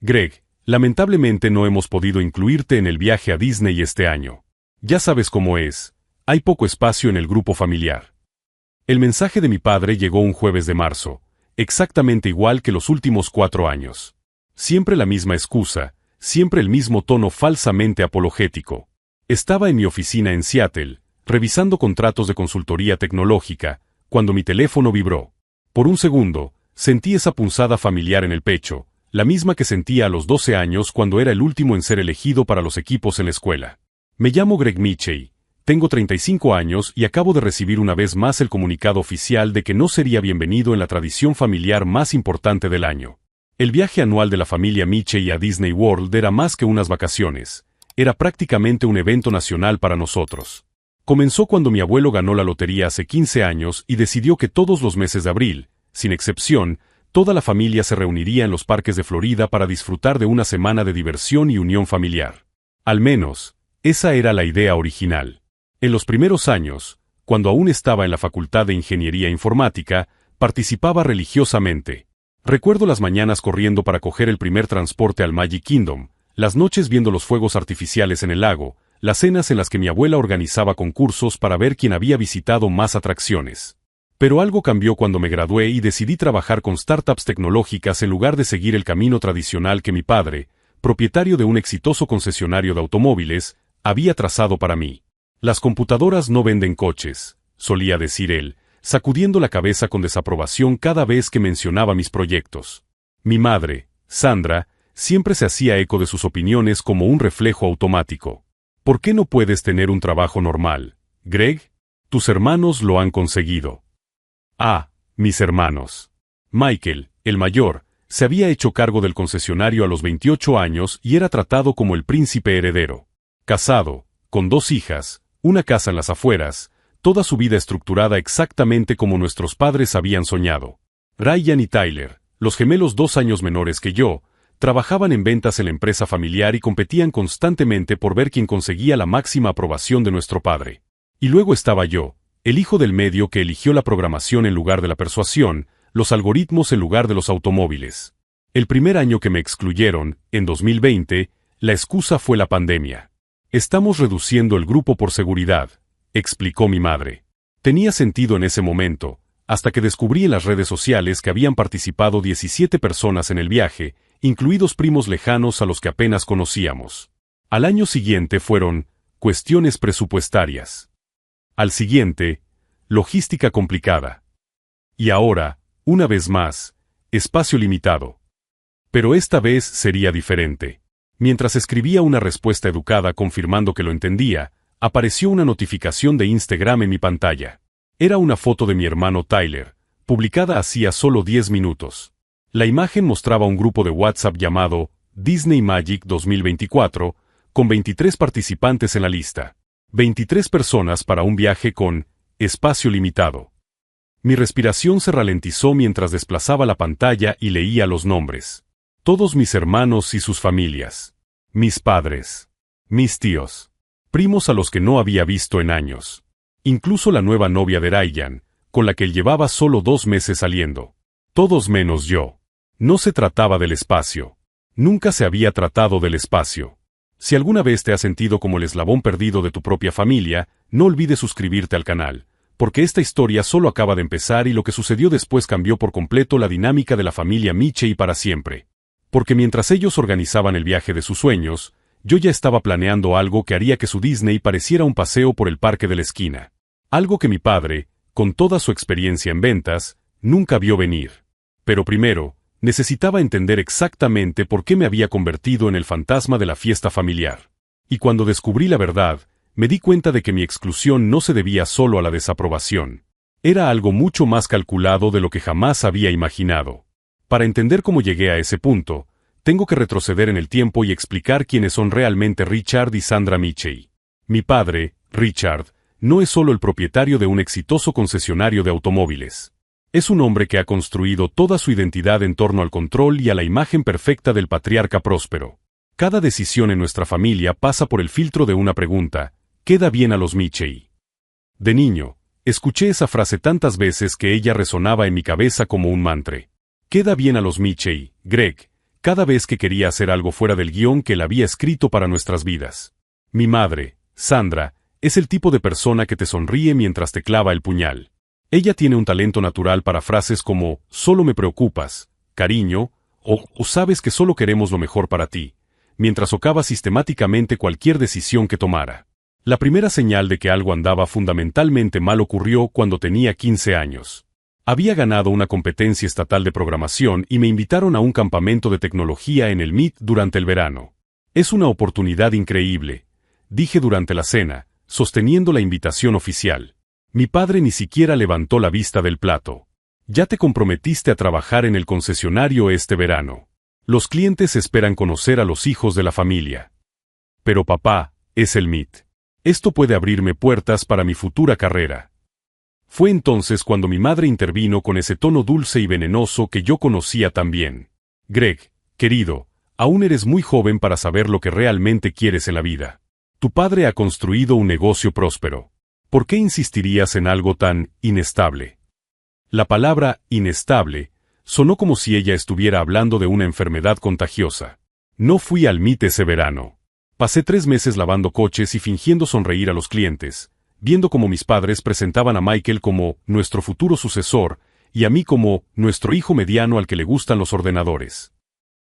Greg, lamentablemente no hemos podido incluirte en el viaje a Disney este año. Ya sabes cómo es, hay poco espacio en el grupo familiar. El mensaje de mi padre llegó un jueves de marzo, exactamente igual que los últimos 4 años. Siempre la misma excusa, siempre el mismo tono falsamente apologético. Estaba en mi oficina en Seattle, revisando contratos de consultoría tecnológica, cuando mi teléfono vibró. Por un segundo, sentí esa punzada familiar en el pecho, la misma que sentía a los 12 años cuando era el último en ser elegido para los equipos en la escuela. Me llamo Greg Mitchell, tengo 35 años y acabo de recibir una vez más el comunicado oficial de que no sería bienvenido en la tradición familiar más importante del año. El viaje anual de la familia Mitchell a Disney World era más que unas vacaciones, era prácticamente un evento nacional para nosotros. Comenzó cuando mi abuelo ganó la lotería hace 15 años y decidió que todos los meses de abril, sin excepción, toda la familia se reuniría en los parques de Florida para disfrutar de una semana de diversión y unión familiar. Al menos, esa era la idea original. En los primeros años, cuando aún estaba en la Facultad de Ingeniería Informática, participaba religiosamente. Recuerdo las mañanas corriendo para coger el primer transporte al Magic Kingdom, las noches viendo los fuegos artificiales en el lago, las cenas en las que mi abuela organizaba concursos para ver quién había visitado más atracciones. Pero algo cambió cuando me gradué y decidí trabajar con startups tecnológicas en lugar de seguir el camino tradicional que mi padre, propietario de un exitoso concesionario de automóviles, había trazado para mí. Las computadoras no venden coches, solía decir él, sacudiendo la cabeza con desaprobación cada vez que mencionaba mis proyectos. Mi madre, Sandra, siempre se hacía eco de sus opiniones como un reflejo automático. ¿Por qué no puedes tener un trabajo normal, Greg? Tus hermanos lo han conseguido. Ah, mis hermanos. Michael, el mayor, se había hecho cargo del concesionario a los 28 años y era tratado como el príncipe heredero. Casado, con 2 hijas, una casa en las afueras, toda su vida estructurada exactamente como nuestros padres habían soñado. Ryan y Tyler, los gemelos 2 años menores que yo, trabajaban en ventas en la empresa familiar y competían constantemente por ver quién conseguía la máxima aprobación de nuestro padre. Y luego estaba yo, el hijo del medio que eligió la programación en lugar de la persuasión, los algoritmos en lugar de los automóviles. El primer año que me excluyeron, en 2020, la excusa fue la pandemia. Estamos reduciendo el grupo por seguridad, explicó mi madre. Tenía sentido en ese momento, hasta que descubrí en las redes sociales que habían participado 17 personas en el viaje, incluidos primos lejanos a los que apenas conocíamos. Al año siguiente fueron cuestiones presupuestarias. Al siguiente, logística complicada. Y ahora, una vez más, espacio limitado. Pero esta vez sería diferente. Mientras escribía una respuesta educada confirmando que lo entendía, apareció una notificación de Instagram en mi pantalla. Era una foto de mi hermano Tyler, publicada hacía solo 10 minutos. La imagen mostraba un grupo de WhatsApp llamado Disney Magic 2024, con 23 participantes en la lista. 23 personas para un viaje con espacio limitado. Mi respiración se ralentizó mientras desplazaba la pantalla y leía los nombres. Todos mis hermanos y sus familias. Mis padres. Mis tíos. Primos a los que no había visto en años. Incluso la nueva novia de Ryan, con la que él llevaba solo 2 meses saliendo. Todos menos yo. No se trataba del espacio. Nunca se había tratado del espacio. Si alguna vez te has sentido como el eslabón perdido de tu propia familia, no olvides suscribirte al canal, porque esta historia solo acaba de empezar y lo que sucedió después cambió por completo la dinámica de la familia Mitchell para siempre. Porque mientras ellos organizaban el viaje de sus sueños, yo ya estaba planeando algo que haría que su Disney pareciera un paseo por el parque de la esquina. Algo que mi padre, con toda su experiencia en ventas, nunca vio venir. Pero primero, necesitaba entender exactamente por qué me había convertido en el fantasma de la fiesta familiar. Y cuando descubrí la verdad, me di cuenta de que mi exclusión no se debía solo a la desaprobación. Era algo mucho más calculado de lo que jamás había imaginado. Para entender cómo llegué a ese punto, tengo que retroceder en el tiempo y explicar quiénes son realmente Richard y Sandra Mitchell. Mi padre, Richard, no es solo el propietario de un exitoso concesionario de automóviles. Es un hombre que ha construido toda su identidad en torno al control y a la imagen perfecta del patriarca próspero. Cada decisión en nuestra familia pasa por el filtro de una pregunta: ¿queda bien a los Mitchell? De niño, escuché esa frase tantas veces que ella resonaba en mi cabeza como un mantra. ¿Queda bien a los Mitchell, Greg? cada vez que quería hacer algo fuera del guión que él había escrito para nuestras vidas. Mi madre, Sandra, es el tipo de persona que te sonríe mientras te clava el puñal. Ella tiene un talento natural para frases como, solo me preocupas, cariño, o sabes que solo queremos lo mejor para ti, mientras socava sistemáticamente cualquier decisión que tomara. La primera señal de que algo andaba fundamentalmente mal ocurrió cuando tenía 15 años. Había ganado una competencia estatal de programación y me invitaron a un campamento de tecnología en el MIT durante el verano. Es una oportunidad increíble, dije durante la cena, sosteniendo la invitación oficial. Mi padre ni siquiera levantó la vista del plato. Ya te comprometiste a trabajar en el concesionario este verano. Los clientes esperan conocer a los hijos de la familia. Pero papá, es el MIT. Esto puede abrirme puertas para mi futura carrera. Fue entonces cuando mi madre intervino con ese tono dulce y venenoso que yo conocía tan bien. Greg, querido, aún eres muy joven para saber lo que realmente quieres en la vida. Tu padre ha construido un negocio próspero. ¿Por qué insistirías en algo tan inestable? La palabra inestable sonó como si ella estuviera hablando de una enfermedad contagiosa. No fui al MIT ese verano. Pasé 3 meses lavando coches y fingiendo sonreír a los clientes, viendo cómo mis padres presentaban a Michael como nuestro futuro sucesor y a mí como nuestro hijo mediano al que le gustan los ordenadores.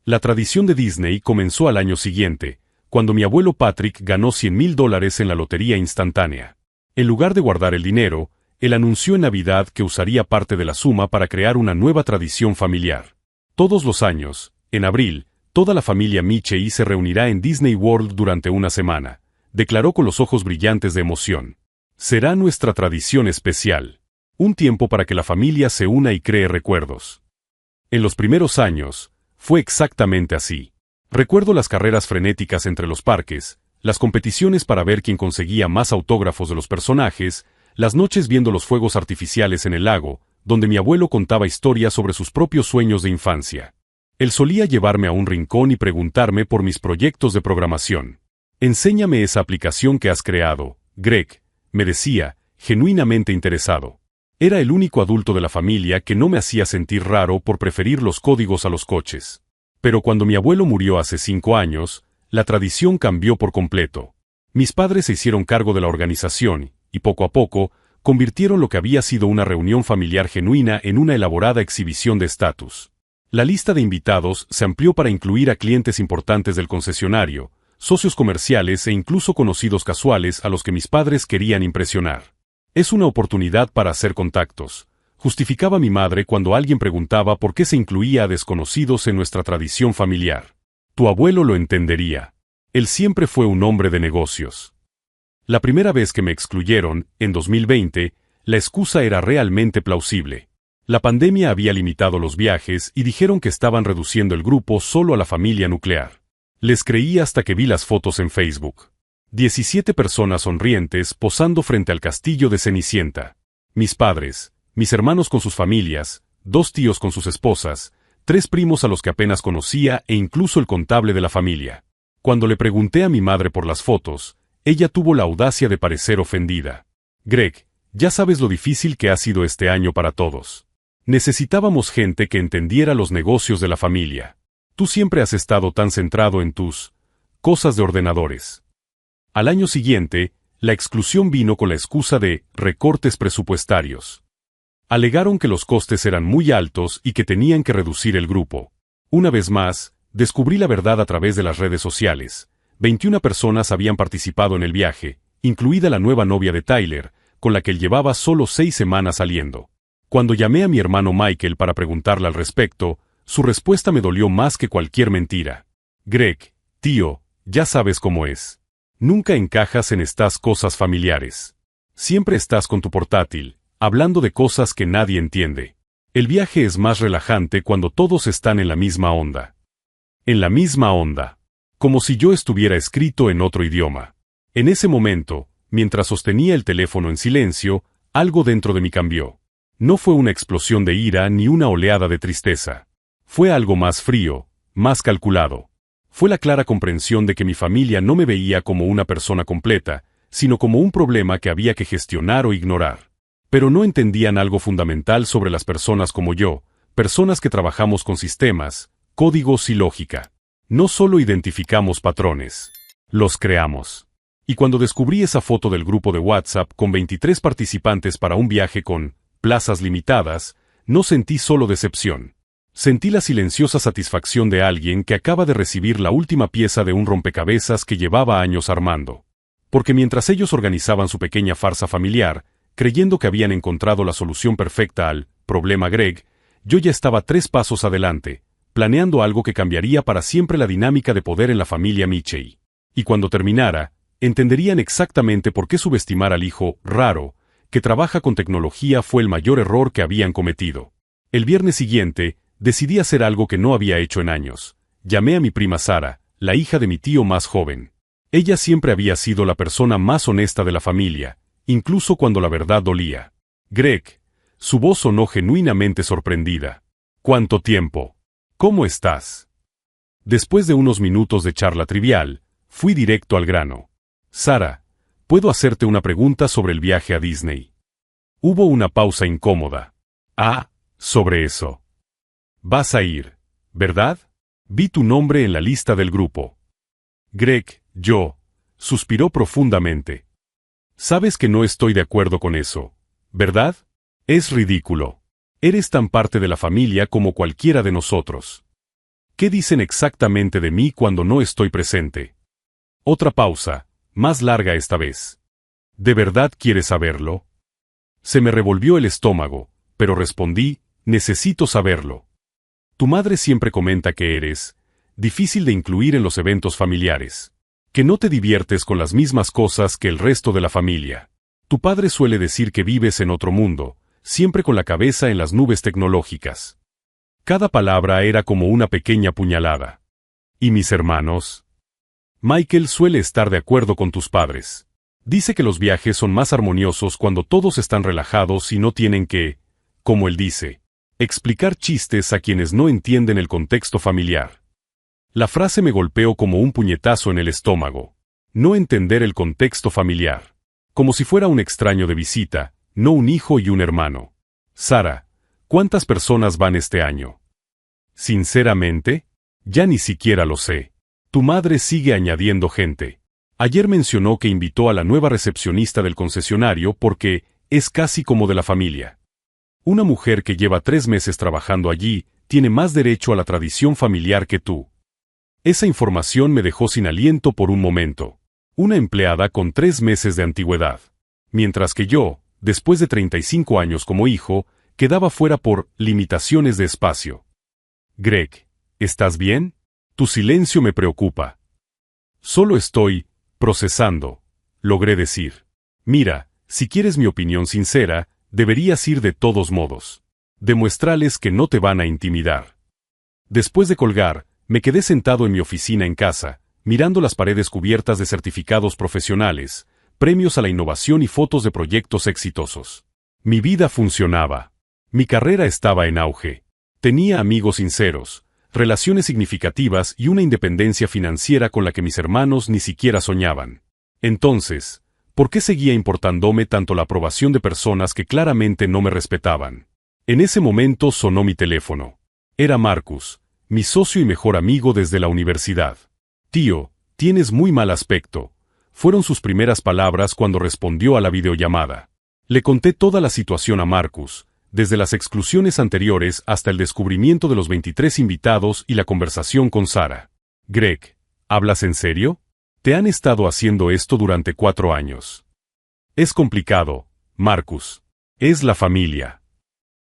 La tradición de Disney comenzó al año siguiente, cuando mi abuelo Patrick ganó $100,000 en la lotería instantánea. En lugar de guardar el dinero, él anunció en Navidad que usaría parte de la suma para crear una nueva tradición familiar. Todos los años, en abril, toda la familia Michey se reunirá en Disney World durante una semana, declaró con los ojos brillantes de emoción. Será nuestra tradición especial. Un tiempo para que la familia se una y cree recuerdos. En los primeros años, fue exactamente así. Recuerdo las carreras frenéticas entre los parques, las competiciones para ver quién conseguía más autógrafos de los personajes, las noches viendo los fuegos artificiales en el lago, donde mi abuelo contaba historias sobre sus propios sueños de infancia. Él solía llevarme a un rincón y preguntarme por mis proyectos de programación. Enséñame esa aplicación que has creado, Greg, me decía, genuinamente interesado. Era el único adulto de la familia que no me hacía sentir raro por preferir los códigos a los coches. Pero cuando mi abuelo murió hace 5 años, la tradición cambió por completo. Mis padres se hicieron cargo de la organización, y poco a poco, convirtieron lo que había sido una reunión familiar genuina en una elaborada exhibición de estatus. La lista de invitados se amplió para incluir a clientes importantes del concesionario, socios comerciales e incluso conocidos casuales a los que mis padres querían impresionar. Es una oportunidad para hacer contactos, justificaba mi madre cuando alguien preguntaba por qué se incluía a desconocidos en nuestra tradición familiar. Tu abuelo lo entendería. Él siempre fue un hombre de negocios. La primera vez que me excluyeron, en 2020, la excusa era realmente plausible. La pandemia había limitado los viajes y dijeron que estaban reduciendo el grupo solo a la familia nuclear. Les creí hasta que vi las fotos en Facebook. 17 personas sonrientes posando frente al castillo de Cenicienta. Mis padres, mis hermanos con sus familias, 2 tíos con sus esposas, 3 primos a los que apenas conocía e incluso el contable de la familia. Cuando le pregunté a mi madre por las fotos, ella tuvo la audacia de parecer ofendida. Greg, ya sabes lo difícil que ha sido este año para todos. Necesitábamos gente que entendiera los negocios de la familia. Tú siempre has estado tan centrado en tus cosas de ordenadores. Al año siguiente, la exclusión vino con la excusa de recortes presupuestarios. Alegaron que los costes eran muy altos y que tenían que reducir el grupo. Una vez más, descubrí la verdad a través de las redes sociales. 21 personas habían participado en el viaje, incluida la nueva novia de Tyler, con la que él llevaba solo 6 semanas saliendo. Cuando llamé a mi hermano Michael para preguntarle al respecto, su respuesta me dolió más que cualquier mentira. Greg, tío, ya sabes cómo es. Nunca encajas en estas cosas familiares. Siempre estás con tu portátil, hablando de cosas que nadie entiende. El viaje es más relajante cuando todos están en la misma onda. En la misma onda. Como si yo estuviera escrito en otro idioma. En ese momento, mientras sostenía el teléfono en silencio, algo dentro de mí cambió. No fue una explosión de ira ni una oleada de tristeza. Fue algo más frío, más calculado. Fue la clara comprensión de que mi familia no me veía como una persona completa, sino como un problema que había que gestionar o ignorar. Pero no entendían algo fundamental sobre las personas como yo, personas que trabajamos con sistemas, códigos y lógica. No solo identificamos patrones, los creamos. Y cuando descubrí esa foto del grupo de WhatsApp con 23 participantes para un viaje con plazas limitadas, no sentí solo decepción. Sentí la silenciosa satisfacción de alguien que acaba de recibir la última pieza de un rompecabezas que llevaba años armando. Porque mientras ellos organizaban su pequeña farsa familiar, creyendo que habían encontrado la solución perfecta al problema Greg, yo ya estaba 3 pasos adelante, planeando algo que cambiaría para siempre la dinámica de poder en la familia Mitchell. Y cuando terminara, entenderían exactamente por qué subestimar al hijo raro, que trabaja con tecnología, fue el mayor error que habían cometido. El viernes siguiente, decidí hacer algo que no había hecho en años. Llamé a mi prima Sara, la hija de mi tío más joven. Ella siempre había sido la persona más honesta de la familia, incluso cuando la verdad dolía. Greg, su voz sonó genuinamente sorprendida. ¿Cuánto tiempo? ¿Cómo estás? Después de unos minutos de charla trivial, fui directo al grano. Sara, ¿puedo hacerte una pregunta sobre el viaje a Disney? Hubo una pausa incómoda. Ah, sobre eso. Vas a ir, ¿verdad? Vi tu nombre en la lista del grupo. Greg, suspiró profundamente. Sabes que no estoy de acuerdo con eso, ¿verdad? Es ridículo. Eres tan parte de la familia como cualquiera de nosotros. ¿Qué dicen exactamente de mí cuando no estoy presente? Otra pausa, más larga esta vez. ¿De verdad quieres saberlo? Se me revolvió el estómago, pero respondí, necesito saberlo. Tu madre siempre comenta que eres difícil de incluir en los eventos familiares, que no te diviertes con las mismas cosas que el resto de la familia. Tu padre suele decir que vives en otro mundo, siempre con la cabeza en las nubes tecnológicas. Cada palabra era como una pequeña puñalada. ¿Y mis hermanos? Michael suele estar de acuerdo con tus padres. Dice que los viajes son más armoniosos cuando todos están relajados y no tienen que, como él dice, explicar chistes a quienes no entienden el contexto familiar. La frase me golpeó como un puñetazo en el estómago. No entender el contexto familiar. Como si fuera un extraño de visita, no un hijo y un hermano. Sara, ¿cuántas personas van este año? Sinceramente, ya ni siquiera lo sé. Tu madre sigue añadiendo gente. Ayer mencionó que invitó a la nueva recepcionista del concesionario porque es casi como de la familia. Una mujer que lleva 3 meses trabajando allí tiene más derecho a la tradición familiar que tú. Esa información me dejó sin aliento por un momento. Una empleada con 3 meses de antigüedad. Mientras que yo, después de 35 años como hijo, quedaba fuera por limitaciones de espacio. Greg, ¿estás bien? Tu silencio me preocupa. Solo estoy procesando, logré decir. Mira, si quieres mi opinión sincera, deberías ir de todos modos. Demuéstrales que no te van a intimidar. Después de colgar, me quedé sentado en mi oficina en casa, mirando las paredes cubiertas de certificados profesionales, premios a la innovación y fotos de proyectos exitosos. Mi vida funcionaba. Mi carrera estaba en auge. Tenía amigos sinceros, relaciones significativas y una independencia financiera con la que mis hermanos ni siquiera soñaban. Entonces, ¿por qué seguía importándome tanto la aprobación de personas que claramente no me respetaban? En ese momento sonó mi teléfono. Era Marcus, mi socio y mejor amigo desde la universidad. Tío, tienes muy mal aspecto, fueron sus primeras palabras cuando respondió a la videollamada. Le conté toda la situación a Marcus, desde las exclusiones anteriores hasta el descubrimiento de los 23 invitados y la conversación con Sara. Greg, ¿hablas en serio? Te han estado haciendo esto durante 4 años. Es complicado, Marcus. Es la familia.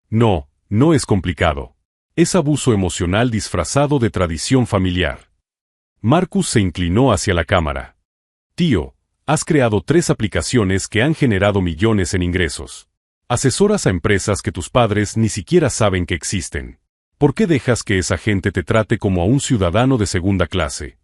No, no es complicado. Es abuso emocional disfrazado de tradición familiar. Marcus se inclinó hacia la cámara. Tío, has creado 3 aplicaciones que han generado millones en ingresos. Asesoras a empresas que tus padres ni siquiera saben que existen. ¿Por qué dejas que esa gente te trate como a un ciudadano de segunda clase?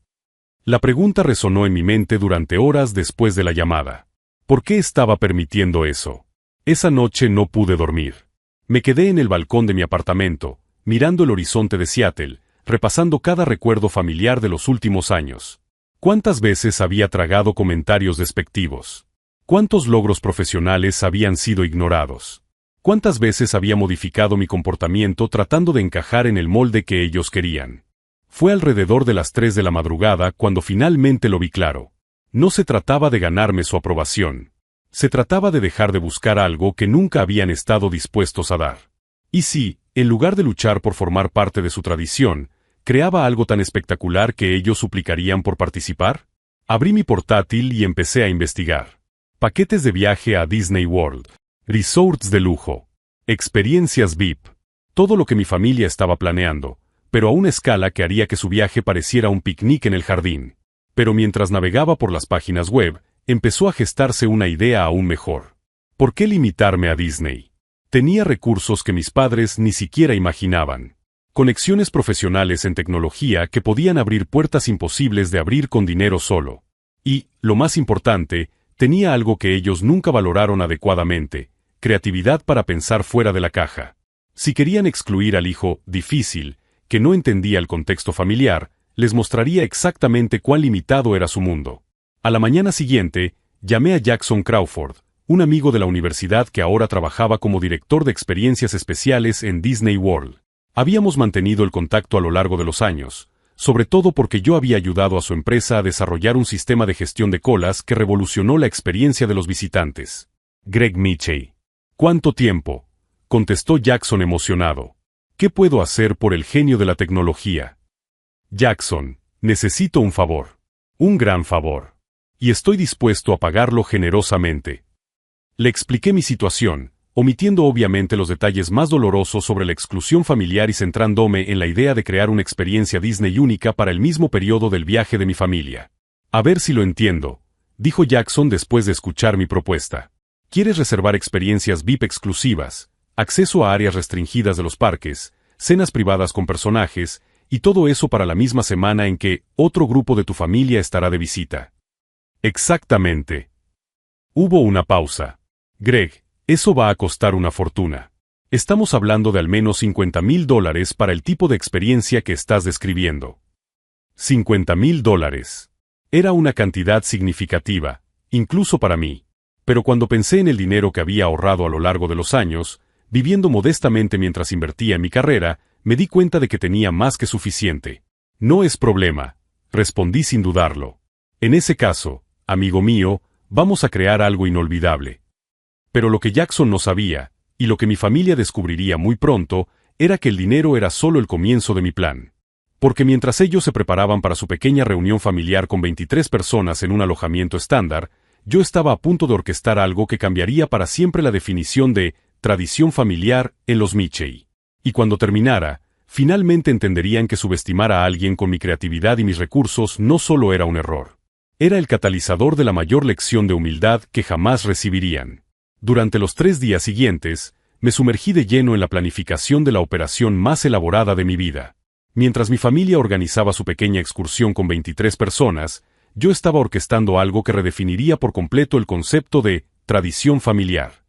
La pregunta resonó en mi mente durante horas después de la llamada. ¿Por qué estaba permitiendo eso? Esa noche no pude dormir. Me quedé en el balcón de mi apartamento, mirando el horizonte de Seattle, repasando cada recuerdo familiar de los últimos años. ¿Cuántas veces había tragado comentarios despectivos? ¿Cuántos logros profesionales habían sido ignorados? ¿Cuántas veces había modificado mi comportamiento tratando de encajar en el molde que ellos querían? Fue alrededor de las 3 de la madrugada cuando finalmente lo vi claro. No se trataba de ganarme su aprobación. Se trataba de dejar de buscar algo que nunca habían estado dispuestos a dar. Y si, en lugar de luchar por formar parte de su tradición, creaba algo tan espectacular que ellos suplicarían por participar. Abrí mi portátil y empecé a investigar. Paquetes de viaje a Disney World. Resorts de lujo. Experiencias VIP. Todo lo que mi familia estaba planeando, pero a una escala que haría que su viaje pareciera un picnic en el jardín. Pero mientras navegaba por las páginas web, empezó a gestarse una idea aún mejor. ¿Por qué limitarme a Disney? Tenía recursos que mis padres ni siquiera imaginaban. Conexiones profesionales en tecnología que podían abrir puertas imposibles de abrir con dinero solo. Y, lo más importante, tenía algo que ellos nunca valoraron adecuadamente: creatividad para pensar fuera de la caja. Si querían excluir al hijo difícil, que no entendía el contexto familiar, les mostraría exactamente cuán limitado era su mundo. A la mañana siguiente, llamé a Jackson Crawford, un amigo de la universidad que ahora trabajaba como director de experiencias especiales en Disney World. Habíamos mantenido el contacto a lo largo de los años, sobre todo porque yo había ayudado a su empresa a desarrollar un sistema de gestión de colas que revolucionó la experiencia de los visitantes. Greg Mitchell. ¿Cuánto tiempo?, contestó Jackson emocionado. ¿Qué puedo hacer por el genio de la tecnología? Jackson, necesito un favor. Un gran favor. Y estoy dispuesto a pagarlo generosamente. Le expliqué mi situación, omitiendo obviamente los detalles más dolorosos sobre la exclusión familiar y centrándome en la idea de crear una experiencia Disney única para el mismo periodo del viaje de mi familia. A ver si lo entiendo, dijo Jackson después de escuchar mi propuesta. ¿Quieres reservar experiencias VIP exclusivas, acceso a áreas restringidas de los parques, cenas privadas con personajes, y todo eso para la misma semana en que otro grupo de tu familia estará de visita? Exactamente. Hubo una pausa. Greg, eso va a costar una fortuna. Estamos hablando de al menos $50,000 para el tipo de experiencia que estás describiendo. $50,000. Era una cantidad significativa, incluso para mí. Pero cuando pensé en el dinero que había ahorrado a lo largo de los años, viviendo modestamente mientras invertía en mi carrera, me di cuenta de que tenía más que suficiente. No es problema, respondí sin dudarlo. En ese caso, amigo mío, vamos a crear algo inolvidable. Pero lo que Jackson no sabía, y lo que mi familia descubriría muy pronto, era que el dinero era solo el comienzo de mi plan. Porque mientras ellos se preparaban para su pequeña reunión familiar con 23 personas en un alojamiento estándar, yo estaba a punto de orquestar algo que cambiaría para siempre la definición de tradición familiar en los Mitchell. Y cuando terminara, finalmente entenderían que subestimar a alguien con mi creatividad y mis recursos no solo era un error. Era el catalizador de la mayor lección de humildad que jamás recibirían. Durante los 3 días siguientes, me sumergí de lleno en la planificación de la operación más elaborada de mi vida. Mientras mi familia organizaba su pequeña excursión con 23 personas, yo estaba orquestando algo que redefiniría por completo el concepto de tradición familiar.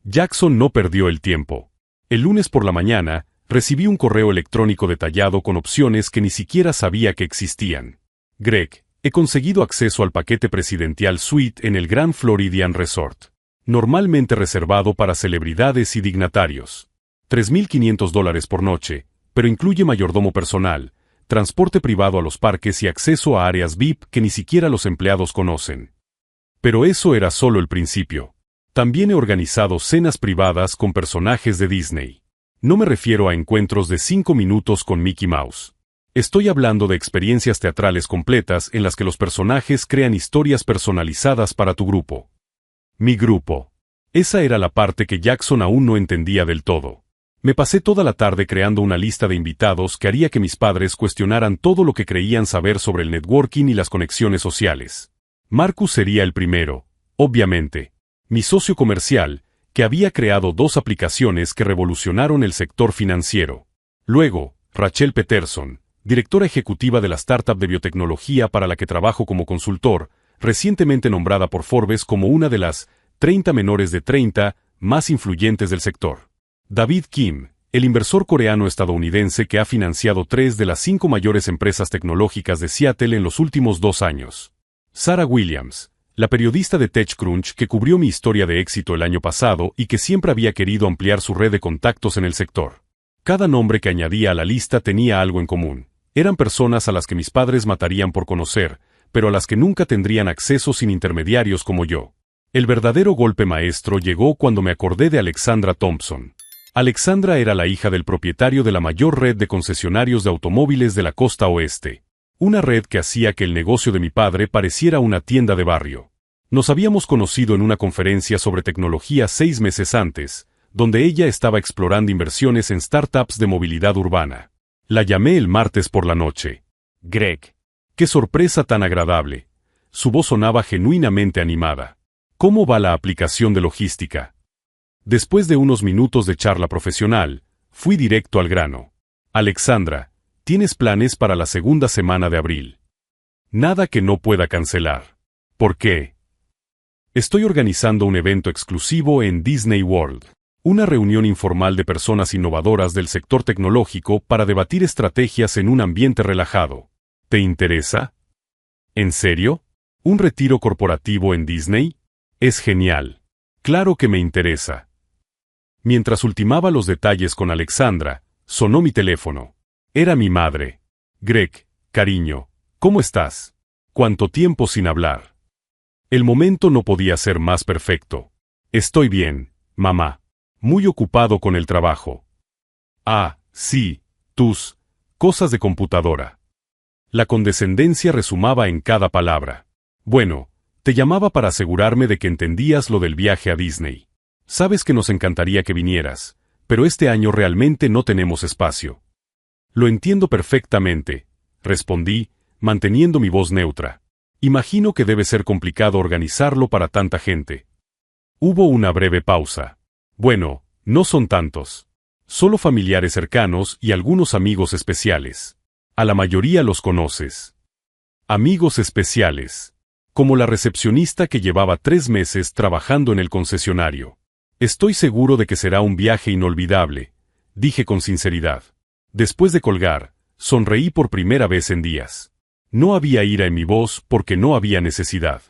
Jackson no perdió el tiempo. El lunes por la mañana, recibí un correo electrónico detallado con opciones que ni siquiera sabía que existían. Greg, he conseguido acceso al paquete presidencial suite en el Grand Floridian Resort. Normalmente reservado para celebridades y dignatarios. $3,500 por noche, pero incluye mayordomo personal, transporte privado a los parques y acceso a áreas VIP que ni siquiera los empleados conocen. Pero eso era solo el principio. También he organizado cenas privadas con personajes de Disney. No me refiero a encuentros de 5 minutos con Mickey Mouse. Estoy hablando de experiencias teatrales completas en las que los personajes crean historias personalizadas para tu grupo. Mi grupo. Esa era la parte que Jackson aún no entendía del todo. Me pasé toda la tarde creando una lista de invitados que haría que mis padres cuestionaran todo lo que creían saber sobre el networking y las conexiones sociales. Marcus sería el primero, obviamente. Mi socio comercial, que había creado 2 aplicaciones que revolucionaron el sector financiero. Luego, Rachel Peterson, directora ejecutiva de la startup de biotecnología para la que trabajo como consultor, recientemente nombrada por Forbes como una de las 30 menores de 30 más influyentes del sector. David Kim, el inversor coreano-estadounidense que ha financiado 3 de las 5 mayores empresas tecnológicas de Seattle en los últimos 2 años. Sarah Williams, la periodista de TechCrunch que cubrió mi historia de éxito el año pasado y que siempre había querido ampliar su red de contactos en el sector. Cada nombre que añadía a la lista tenía algo en común. Eran personas a las que mis padres matarían por conocer, pero a las que nunca tendrían acceso sin intermediarios como yo. El verdadero golpe maestro llegó cuando me acordé de Alexandra Thompson. Alexandra era la hija del propietario de la mayor red de concesionarios de automóviles de la costa oeste. Una red que hacía que el negocio de mi padre pareciera una tienda de barrio. Nos habíamos conocido en una conferencia sobre tecnología 6 meses antes, donde ella estaba explorando inversiones en startups de movilidad urbana. La llamé el martes por la noche. Greg. ¡Qué sorpresa tan agradable! Su voz sonaba genuinamente animada. ¿Cómo va la aplicación de logística? Después de unos minutos de charla profesional, fui directo al grano. Alexandra, ¿tienes planes para la segunda semana de abril? Nada que no pueda cancelar. ¿Por qué? Estoy organizando un evento exclusivo en Disney World. Una reunión informal de personas innovadoras del sector tecnológico para debatir estrategias en un ambiente relajado. ¿Te interesa? ¿En serio? ¿Un retiro corporativo en Disney? Es genial. Claro que me interesa. Mientras ultimaba los detalles con Alexandra, sonó mi teléfono. Era mi madre. Greg, cariño, ¿cómo estás? ¿Cuánto tiempo sin hablar? El momento no podía ser más perfecto. Estoy bien, mamá. Muy ocupado con el trabajo. Ah, sí, tus cosas de computadora. La condescendencia resumaba en cada palabra. Bueno, te llamaba para asegurarme de que entendías lo del viaje a Disney. Sabes que nos encantaría que vinieras, pero este año realmente no tenemos espacio. Lo entiendo perfectamente, respondí, manteniendo mi voz neutra. Imagino que debe ser complicado organizarlo para tanta gente. Hubo una breve pausa. Bueno, no son tantos. Solo familiares cercanos y algunos amigos especiales. A la mayoría los conoces. Amigos especiales. Como la recepcionista que llevaba 3 meses trabajando en el concesionario. Estoy seguro de que será un viaje inolvidable, dije con sinceridad. Después de colgar, sonreí por primera vez en días. No había ira en mi voz porque no había necesidad.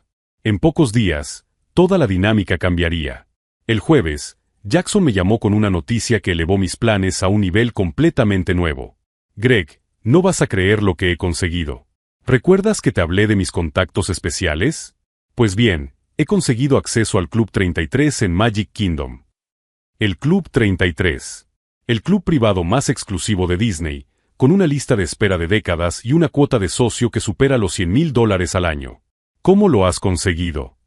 En pocos días, toda la dinámica cambiaría. El jueves, Jackson me llamó con una noticia que elevó mis planes a un nivel completamente nuevo. Greg, no vas a creer lo que he conseguido. ¿Recuerdas que te hablé de mis contactos especiales? Pues bien, he conseguido acceso al Club 33 en Magic Kingdom. El Club 33. El club privado más exclusivo de Disney, con una lista de espera de décadas y una cuota de socio que supera los $100,000 al año. ¿Cómo lo has conseguido?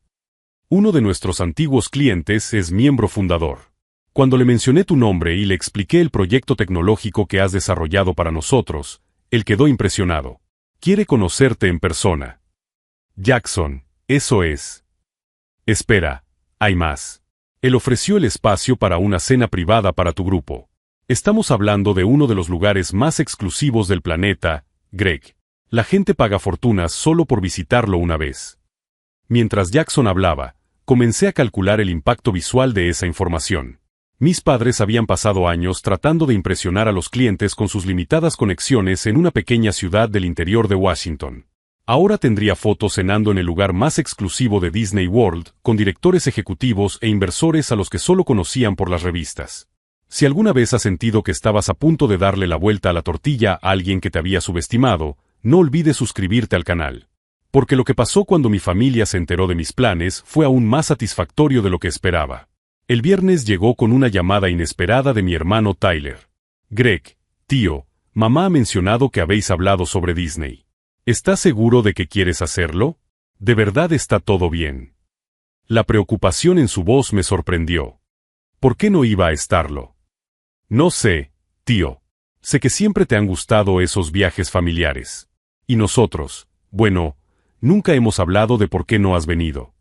Uno de nuestros antiguos clientes es miembro fundador. Cuando le mencioné tu nombre y le expliqué el proyecto tecnológico que has desarrollado para nosotros, él quedó impresionado. Quiere conocerte en persona. Jackson, eso es. Espera, hay más. Él ofreció el espacio para una cena privada para tu grupo. Estamos hablando de uno de los lugares más exclusivos del planeta, Greg. La gente paga fortunas solo por visitarlo una vez. Mientras Jackson hablaba, comencé a calcular el impacto visual de esa información. Mis padres habían pasado años tratando de impresionar a los clientes con sus limitadas conexiones en una pequeña ciudad del interior de Washington. Ahora tendría fotos cenando en el lugar más exclusivo de Disney World, con directores ejecutivos e inversores a los que solo conocían por las revistas. Si alguna vez has sentido que estabas a punto de darle la vuelta a la tortilla a alguien que te había subestimado, no olvides suscribirte al canal. Porque lo que pasó cuando mi familia se enteró de mis planes fue aún más satisfactorio de lo que esperaba. El viernes llegó con una llamada inesperada de mi hermano Tyler. Greg, tío, mamá ha mencionado que habéis hablado sobre Disney. ¿Estás seguro de que quieres hacerlo? ¿De verdad está todo bien? La preocupación en su voz me sorprendió. ¿Por qué no iba a estarlo? No sé, tío. Sé que siempre te han gustado esos viajes familiares. Y nosotros, bueno, nunca hemos hablado de por qué no has venido.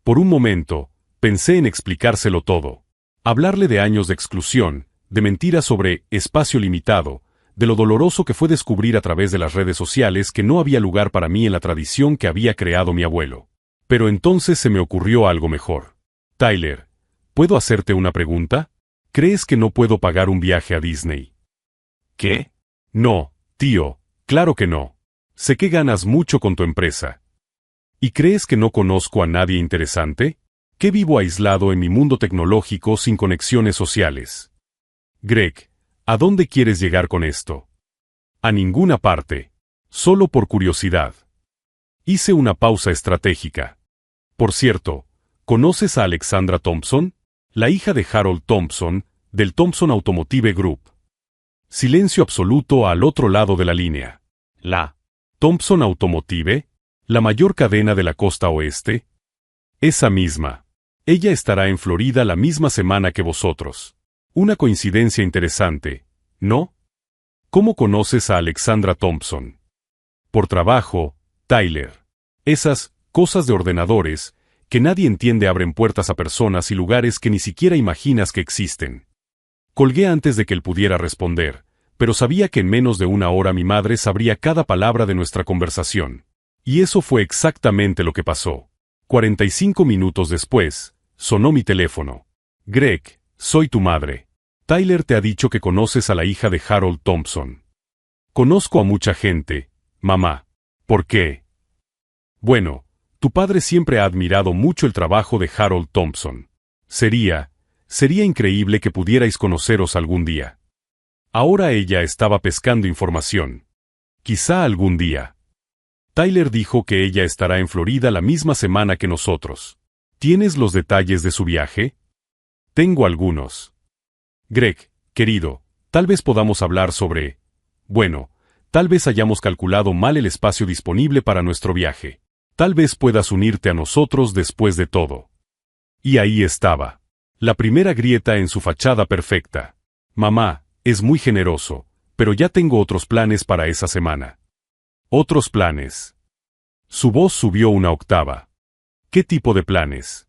Por un momento, pensé en explicárselo todo. Hablarle de años de exclusión, de mentiras sobre espacio limitado, de lo doloroso que fue descubrir a través de las redes sociales que no había lugar para mí en la tradición que había creado mi abuelo. Pero entonces se me ocurrió algo mejor. Tyler, ¿puedo hacerte una pregunta? ¿Crees que no puedo pagar un viaje a Disney? ¿Qué? No, tío, claro que no. Sé que ganas mucho con tu empresa. ¿Y crees que no conozco a nadie interesante? ¿Qué vivo aislado en mi mundo tecnológico sin conexiones sociales? Greg, ¿a dónde quieres llegar con esto? A ninguna parte. Solo por curiosidad. Hice una pausa estratégica. Por cierto, ¿conoces a Alexandra Thompson? La hija de Harold Thompson, del Thompson Automotive Group. Silencio absoluto al otro lado de la línea. ¿La Thompson Automotive? ¿La mayor cadena de la costa oeste? Esa misma. Ella estará en Florida la misma semana que vosotros. Una coincidencia interesante, ¿no? ¿Cómo conoces a Alexandra Thompson? Por trabajo, Tyler. Esas cosas de ordenadores que nadie entiende abren puertas a personas y lugares que ni siquiera imaginas que existen. Colgué antes de que él pudiera responder, pero sabía que en menos de una hora mi madre sabría cada palabra de nuestra conversación. Y eso fue exactamente lo que pasó. 45 minutos después, sonó mi teléfono. Greg, soy tu madre. Tyler te ha dicho que conoces a la hija de Harold Thompson. Conozco a mucha gente, mamá. ¿Por qué? Bueno, tu padre siempre ha admirado mucho el trabajo de Harold Thompson. Sería increíble que pudierais conoceros algún día. Ahora ella estaba pescando información. Quizá algún día. Tyler dijo que ella estará en Florida la misma semana que nosotros. ¿Tienes los detalles de su viaje? Tengo algunos. Greg, querido, tal vez podamos hablar sobre... Bueno, tal vez hayamos calculado mal el espacio disponible para nuestro viaje. Tal vez puedas unirte a nosotros después de todo. Y ahí estaba. La primera grieta en su fachada perfecta. Mamá, es muy generoso, pero ya tengo otros planes para esa semana. Otros planes. Su voz subió una octava. ¿Qué tipo de planes?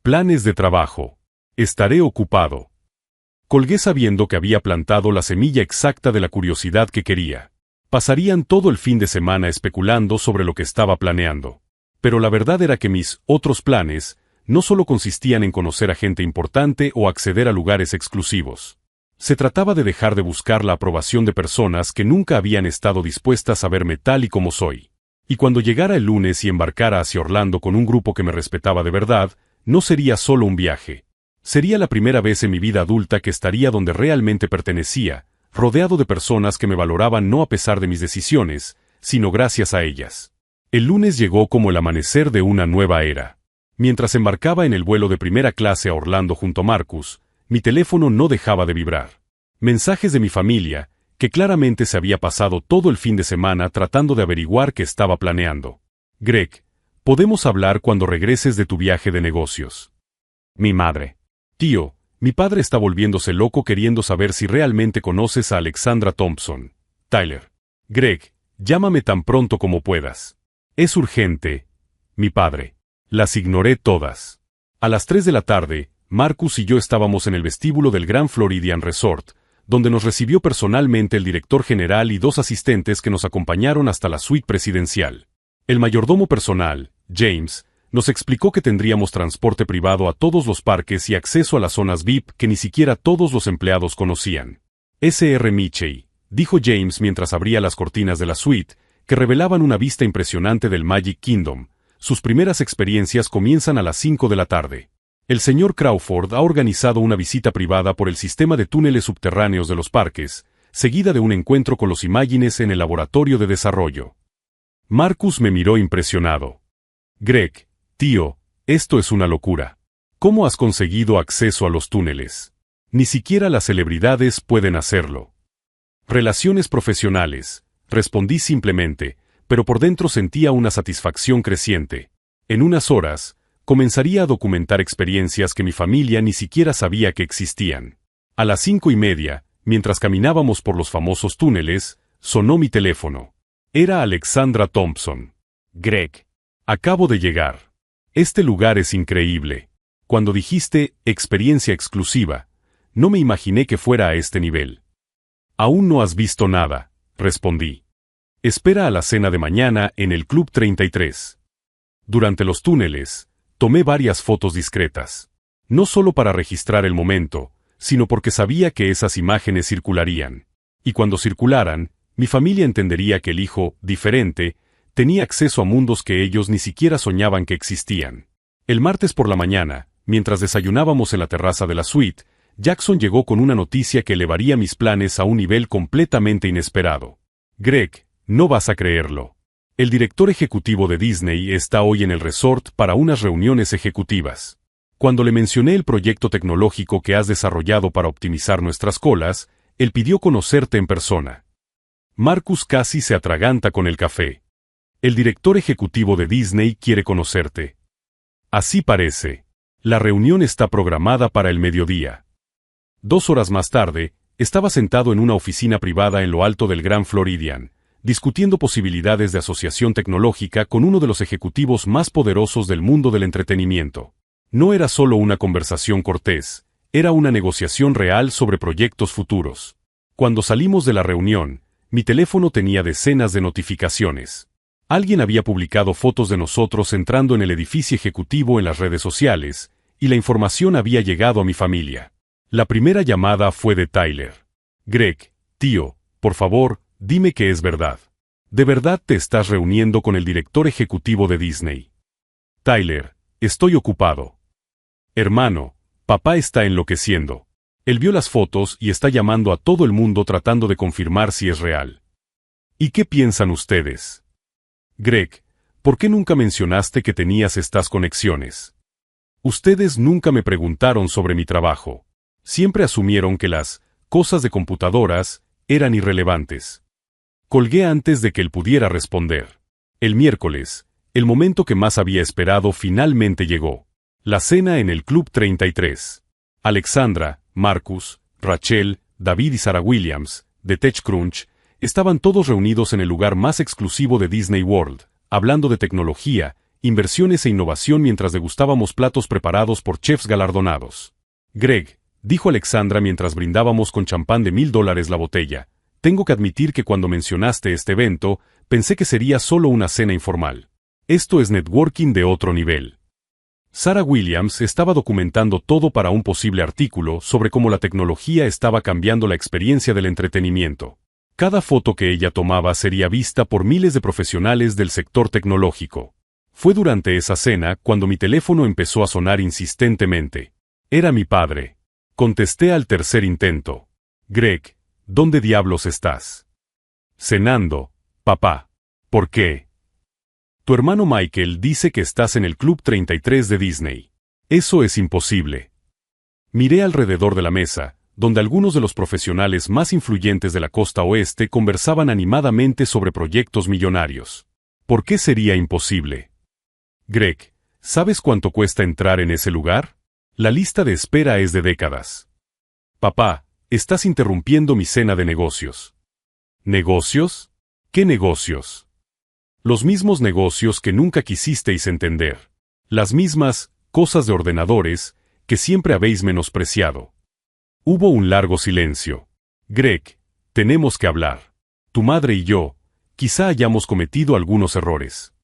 Planes de trabajo. Estaré ocupado. Colgué sabiendo que había plantado la semilla exacta de la curiosidad que quería. Pasarían todo el fin de semana especulando sobre lo que estaba planeando. Pero la verdad era que mis otros planes no solo consistían en conocer a gente importante o acceder a lugares exclusivos. Se trataba de dejar de buscar la aprobación de personas que nunca habían estado dispuestas a verme tal y como soy. Y cuando llegara el lunes y embarcara hacia Orlando con un grupo que me respetaba de verdad, no sería solo un viaje. Sería la primera vez en mi vida adulta que estaría donde realmente pertenecía, rodeado de personas que me valoraban no a pesar de mis decisiones, sino gracias a ellas. El lunes llegó como el amanecer de una nueva era. Mientras embarcaba en el vuelo de primera clase a Orlando junto a Marcus, mi teléfono no dejaba de vibrar. Mensajes de mi familia, que claramente se había pasado todo el fin de semana tratando de averiguar qué estaba planeando. Greg, podemos hablar cuando regreses de tu viaje de negocios. Mi madre. Tío, mi padre está volviéndose loco queriendo saber si realmente conoces a Alexandra Thompson. Tyler. Greg, llámame tan pronto como puedas. Es urgente. Mi padre. Las ignoré todas. A las 3 de la tarde, Marcus y yo estábamos en el vestíbulo del Grand Floridian Resort, donde nos recibió personalmente el director general y 2 asistentes que nos acompañaron hasta la suite presidencial. El mayordomo personal, James, nos explicó que tendríamos transporte privado a todos los parques y acceso a las zonas VIP que ni siquiera todos los empleados conocían. Sr. Mitchell, dijo James mientras abría las cortinas de la suite, que revelaban una vista impresionante del Magic Kingdom. Sus primeras experiencias comienzan a las 5 de la tarde. El señor Crawford ha organizado una visita privada por el sistema de túneles subterráneos de los parques, seguida de un encuentro con los Imagines en el laboratorio de desarrollo. Marcus me miró impresionado. Greg, tío, esto es una locura. ¿Cómo has conseguido acceso a los túneles? Ni siquiera las celebridades pueden hacerlo. Relaciones profesionales, respondí simplemente, pero por dentro sentía una satisfacción creciente. En unas horas, comenzaría a documentar experiencias que mi familia ni siquiera sabía que existían. A las 5:30, mientras caminábamos por los famosos túneles, sonó mi teléfono. Era Alexandra Thompson. Greg. Acabo de llegar. Este lugar es increíble. Cuando dijiste experiencia exclusiva, no me imaginé que fuera a este nivel. Aún no has visto nada, respondí. Espera a la cena de mañana en el Club 33. Durante los túneles, tomé varias fotos discretas. No solo para registrar el momento, sino porque sabía que esas imágenes circularían. Y cuando circularan, mi familia entendería que el hijo, diferente, tenía acceso a mundos que ellos ni siquiera soñaban que existían. El martes por la mañana, mientras desayunábamos en la terraza de la suite, Jackson llegó con una noticia que elevaría mis planes a un nivel completamente inesperado. Greg, no vas a creerlo. El director ejecutivo de Disney está hoy en el resort para unas reuniones ejecutivas. Cuando le mencioné el proyecto tecnológico que has desarrollado para optimizar nuestras colas, él pidió conocerte en persona. Marcus casi se atraganta con el café. El director ejecutivo de Disney quiere conocerte. Así parece. La reunión está programada para el mediodía. 2 horas más tarde, estaba sentado en una oficina privada en lo alto del Grand Floridian, discutiendo posibilidades de asociación tecnológica con uno de los ejecutivos más poderosos del mundo del entretenimiento. No era solo una conversación cortés, era una negociación real sobre proyectos futuros. Cuando salimos de la reunión, mi teléfono tenía decenas de notificaciones. Alguien había publicado fotos de nosotros entrando en el edificio ejecutivo en las redes sociales, y la información había llegado a mi familia. La primera llamada fue de Tyler. Greg, tío, por favor, dime que es verdad. ¿De verdad te estás reuniendo con el director ejecutivo de Disney? Tyler, estoy ocupado. Hermano, papá está enloqueciendo. Él vio las fotos y está llamando a todo el mundo tratando de confirmar si es real. ¿Y qué piensan ustedes? Greg, ¿por qué nunca mencionaste que tenías estas conexiones? Ustedes nunca me preguntaron sobre mi trabajo. Siempre asumieron que las cosas de computadoras eran irrelevantes. Colgué antes de que él pudiera responder. El miércoles, el momento que más había esperado finalmente llegó. La cena en el Club 33. Alexandra, Marcus, Rachel, David y Sarah Williams, de TechCrunch, estaban todos reunidos en el lugar más exclusivo de Disney World, hablando de tecnología, inversiones e innovación mientras degustábamos platos preparados por chefs galardonados. Greg, dijo Alexandra mientras brindábamos con champán de $1000 la botella, tengo que admitir que cuando mencionaste este evento, pensé que sería solo una cena informal. Esto es networking de otro nivel. Sarah Williams estaba documentando todo para un posible artículo sobre cómo la tecnología estaba cambiando la experiencia del entretenimiento. Cada foto que ella tomaba sería vista por miles de profesionales del sector tecnológico. Fue durante esa cena cuando mi teléfono empezó a sonar insistentemente. Era mi padre. Contesté al tercer intento. Greg, ¿dónde diablos estás? Cenando, papá. ¿Por qué? Tu hermano Michael dice que estás en el Club 33 de Disney. Eso es imposible. Miré alrededor de la mesa, donde algunos de los profesionales más influyentes de la costa oeste conversaban animadamente sobre proyectos millonarios. ¿Por qué sería imposible? Greg, ¿sabes cuánto cuesta entrar en ese lugar? La lista de espera es de décadas. Papá, estás interrumpiendo mi cena de negocios. ¿Negocios? ¿Qué negocios? Los mismos negocios que nunca quisisteis entender. Las mismas cosas de ordenadores que siempre habéis menospreciado. Hubo un largo silencio. Greg, tenemos que hablar. Tu madre y yo, quizá hayamos cometido algunos errores.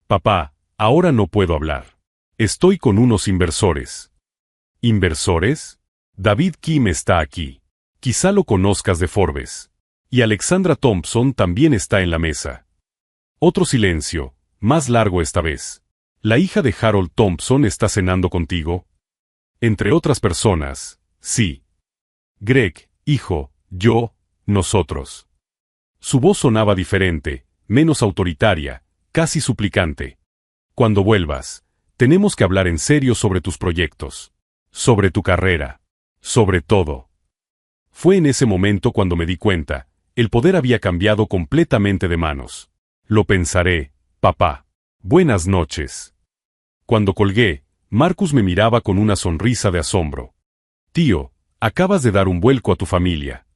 Papá, ahora no puedo hablar. Estoy con unos inversores. ¿Inversores? David Kim está aquí. Quizá lo conozcas de Forbes. Y Alexandra Thompson también está en la mesa. Otro silencio, más largo esta vez. ¿La hija de Harold Thompson está cenando contigo? Entre otras personas, sí. Greg, hijo, yo, nosotros. Su voz sonaba diferente, menos autoritaria, casi suplicante. Cuando vuelvas, tenemos que hablar en serio sobre tus proyectos. Sobre tu carrera. Sobre todo. Fue en ese momento cuando me di cuenta, el poder había cambiado completamente de manos. Lo pensaré, papá. Buenas noches. Cuando colgué, Marcus me miraba con una sonrisa de asombro. Tío, acabas de dar un vuelco a tu familia.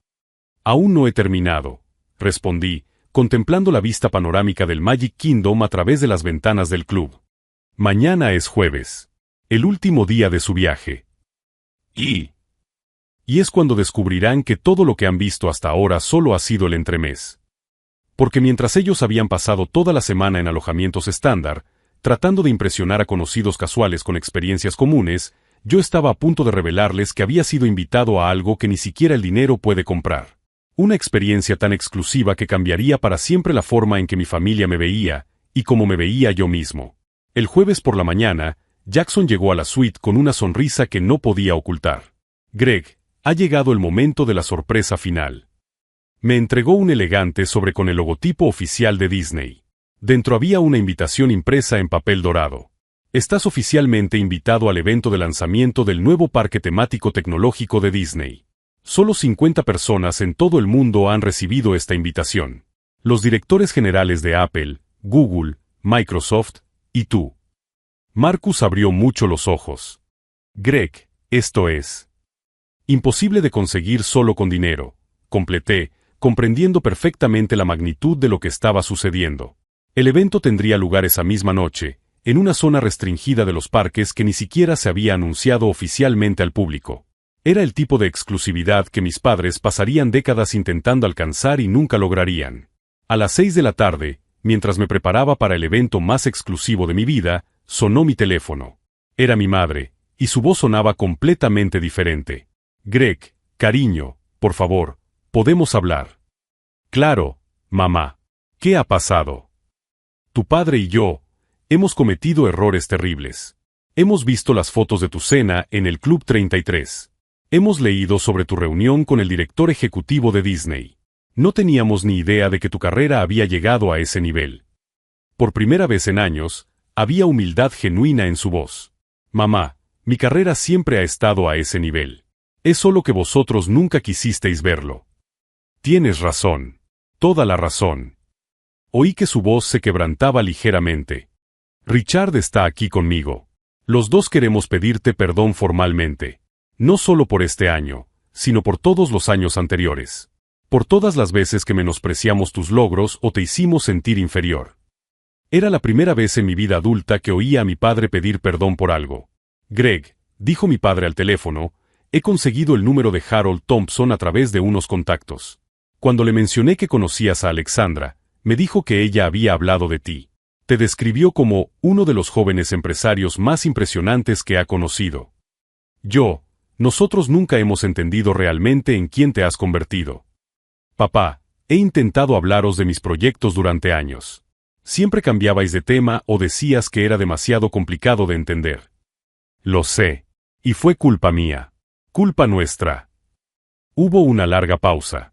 Aún no he terminado, respondí, contemplando la vista panorámica del Magic Kingdom a través de las ventanas del club. Mañana es jueves. El último día de su viaje. Y es cuando descubrirán que todo lo que han visto hasta ahora solo ha sido el entremés. Porque mientras ellos habían pasado toda la semana en alojamientos estándar, tratando de impresionar a conocidos casuales con experiencias comunes, yo estaba a punto de revelarles que había sido invitado a algo que ni siquiera el dinero puede comprar. Una experiencia tan exclusiva que cambiaría para siempre la forma en que mi familia me veía, y cómo me veía yo mismo. El jueves por la mañana, Jackson llegó a la suite con una sonrisa que no podía ocultar. Greg, ha llegado el momento de la sorpresa final. Me entregó un elegante sobre con el logotipo oficial de Disney. Dentro había una invitación impresa en papel dorado. Estás oficialmente invitado al evento de lanzamiento del nuevo parque temático tecnológico de Disney. Solo 50 personas en todo el mundo han recibido esta invitación. Los directores generales de Apple, Google, Microsoft, y tú. Marcus abrió mucho los ojos. Greg, esto es imposible de conseguir solo con dinero, completé, comprendiendo perfectamente la magnitud de lo que estaba sucediendo. El evento tendría lugar esa misma noche, en una zona restringida de los parques que ni siquiera se había anunciado oficialmente al público. Era el tipo de exclusividad que mis padres pasarían décadas intentando alcanzar y nunca lograrían. A las 6 de la tarde, mientras me preparaba para el evento más exclusivo de mi vida, sonó mi teléfono. Era mi madre, y su voz sonaba completamente diferente. Greg, cariño, por favor, ¿podemos hablar? Claro, mamá. ¿Qué ha pasado? Tu padre y yo hemos cometido errores terribles. Hemos visto las fotos de tu cena en el Club 33. Hemos leído sobre tu reunión con el director ejecutivo de Disney. No teníamos ni idea de que tu carrera había llegado a ese nivel. Por primera vez en años, había humildad genuina en su voz. Mamá, mi carrera siempre ha estado a ese nivel. Es solo que vosotros nunca quisisteis verlo. Tienes razón. Toda la razón. Oí que su voz se quebrantaba ligeramente. Richard está aquí conmigo. Los dos queremos pedirte perdón formalmente. No solo por este año, sino por todos los años anteriores. Por todas las veces que menospreciamos tus logros o te hicimos sentir inferior. Era la primera vez en mi vida adulta que oía a mi padre pedir perdón por algo. Greg, dijo mi padre al teléfono, he conseguido el número de Harold Thompson a través de unos contactos. Cuando le mencioné que conocías a Alexandra, me dijo que ella había hablado de ti. Te describió como uno de los jóvenes empresarios más impresionantes que ha conocido. Nosotros nunca hemos entendido realmente en quién te has convertido. Papá, he intentado hablaros de mis proyectos durante años. Siempre cambiabais de tema o decías que era demasiado complicado de entender. Lo sé. Y fue culpa mía. Culpa nuestra. Hubo una larga pausa.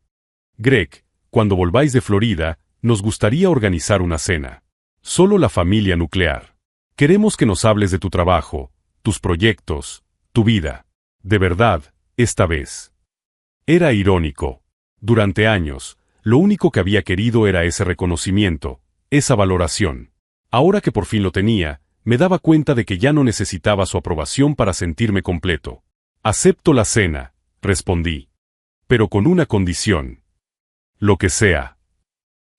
Greg, cuando volváis de Florida, nos gustaría organizar una cena. Solo la familia nuclear. Queremos que nos hables de tu trabajo, tus proyectos, tu vida. De verdad, esta vez. Era irónico. Durante años, lo único que había querido era ese reconocimiento, esa valoración. Ahora que por fin lo tenía, me daba cuenta de que ya no necesitaba su aprobación para sentirme completo. Acepto la cena, respondí. Pero con una condición. Lo que sea.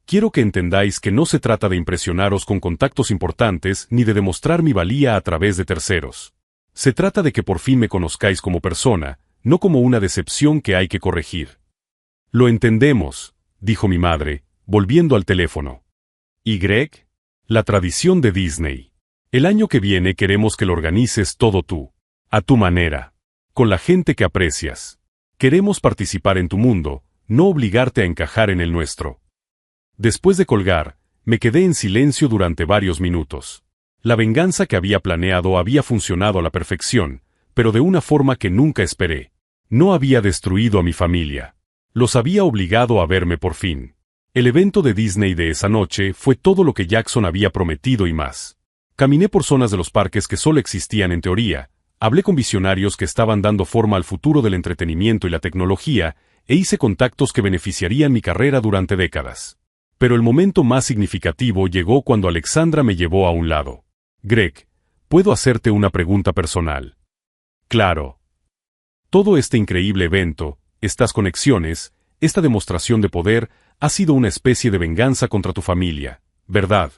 Quiero que entendáis que no se trata de impresionaros con contactos importantes ni de demostrar mi valía a través de terceros. Se trata de que por fin me conozcáis como persona, no como una decepción que hay que corregir. Lo entendemos, dijo mi madre, volviendo al teléfono. ¿Y Greg? La tradición de Disney. El año que viene queremos que lo organices todo tú. A tu manera. Con la gente que aprecias. Queremos participar en tu mundo, no obligarte a encajar en el nuestro. Después de colgar, me quedé en silencio durante varios minutos. La venganza que había planeado había funcionado a la perfección, pero de una forma que nunca esperé. No había destruido a mi familia. Los había obligado a verme por fin. El evento de Disney de esa noche fue todo lo que Jackson había prometido y más. Caminé por zonas de los parques que solo existían en teoría, hablé con visionarios que estaban dando forma al futuro del entretenimiento y la tecnología, e hice contactos que beneficiarían mi carrera durante décadas. Pero el momento más significativo llegó cuando Alexandra me llevó a un lado. Greg, ¿puedo hacerte una pregunta personal? Claro. Todo este increíble evento, estas conexiones, esta demostración de poder, ha sido una especie de venganza contra tu familia, ¿verdad?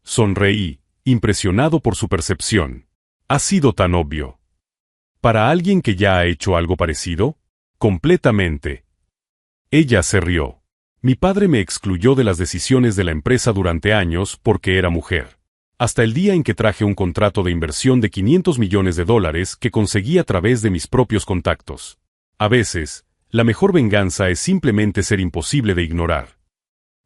Sonreí, impresionado por su percepción. Ha sido tan obvio. ¿Para alguien que ya ha hecho algo parecido? Completamente. Ella se rió. Mi padre me excluyó de las decisiones de la empresa durante años porque era mujer. Hasta el día en que traje un contrato de inversión de $500 millones que conseguí a través de mis propios contactos. A veces, la mejor venganza es simplemente ser imposible de ignorar.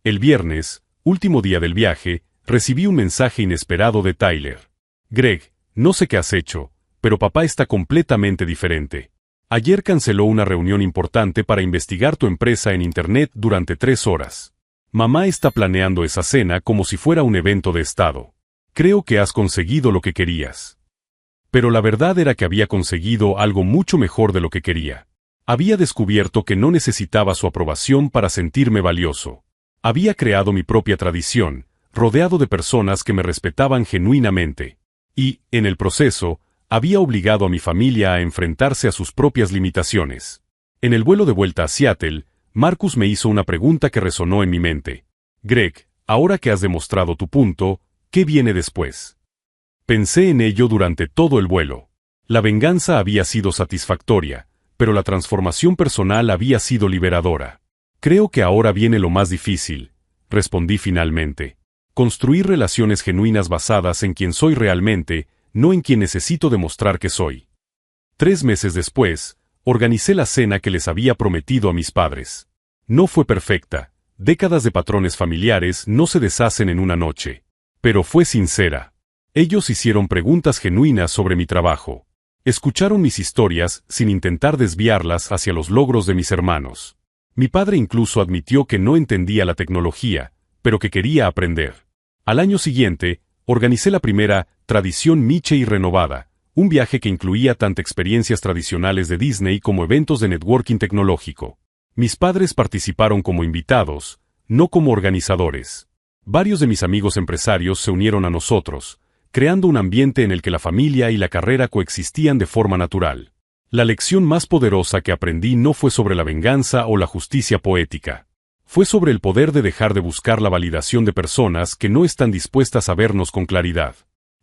El viernes, último día del viaje, recibí un mensaje inesperado de Tyler. Greg, no sé qué has hecho, pero papá está completamente diferente. Ayer canceló una reunión importante para investigar tu empresa en Internet durante 3 horas. Mamá está planeando esa cena como si fuera un evento de estado. Creo que has conseguido lo que querías. Pero la verdad era que había conseguido algo mucho mejor de lo que quería. Había descubierto que no necesitaba su aprobación para sentirme valioso. Había creado mi propia tradición, rodeado de personas que me respetaban genuinamente. Y, en el proceso, había obligado a mi familia a enfrentarse a sus propias limitaciones. En el vuelo de vuelta a Seattle, Marcus me hizo una pregunta que resonó en mi mente. Greg, ahora que has demostrado tu punto, ¿qué viene después? Pensé en ello durante todo el vuelo. La venganza había sido satisfactoria, pero la transformación personal había sido liberadora. Creo que ahora viene lo más difícil, respondí finalmente. Construir relaciones genuinas basadas en quien soy realmente, no en quien necesito demostrar que soy. 3 meses después, organicé la cena que les había prometido a mis padres. No fue perfecta, décadas de patrones familiares no se deshacen en una noche. Pero fue sincera. Ellos hicieron preguntas genuinas sobre mi trabajo. Escucharon mis historias sin intentar desviarlas hacia los logros de mis hermanos. Mi padre incluso admitió que no entendía la tecnología, pero que quería aprender. Al año siguiente, organicé la primera Tradición Michie renovada, un viaje que incluía tanto experiencias tradicionales de Disney como eventos de networking tecnológico. Mis padres participaron como invitados, no como organizadores. Varios de mis amigos empresarios se unieron a nosotros, creando un ambiente en el que la familia y la carrera coexistían de forma natural. La lección más poderosa que aprendí no fue sobre la venganza o la justicia poética. Fue sobre el poder de dejar de buscar la validación de personas que no están dispuestas a vernos con claridad.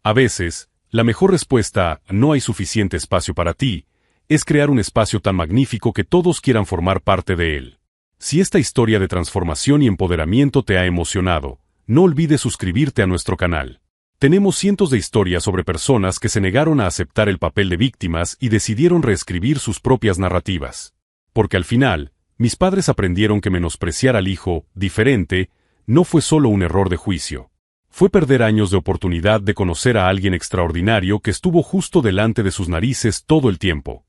A veces, la mejor respuesta a "no hay suficiente espacio para ti" es crear un espacio tan magnífico que todos quieran formar parte de él. Si esta historia de transformación y empoderamiento te ha emocionado, no olvides suscribirte a nuestro canal. Tenemos cientos de historias sobre personas que se negaron a aceptar el papel de víctimas y decidieron reescribir sus propias narrativas. Porque al final, mis padres aprendieron que menospreciar al hijo diferente no fue solo un error de juicio. Fue perder años de oportunidad de conocer a alguien extraordinario que estuvo justo delante de sus narices todo el tiempo.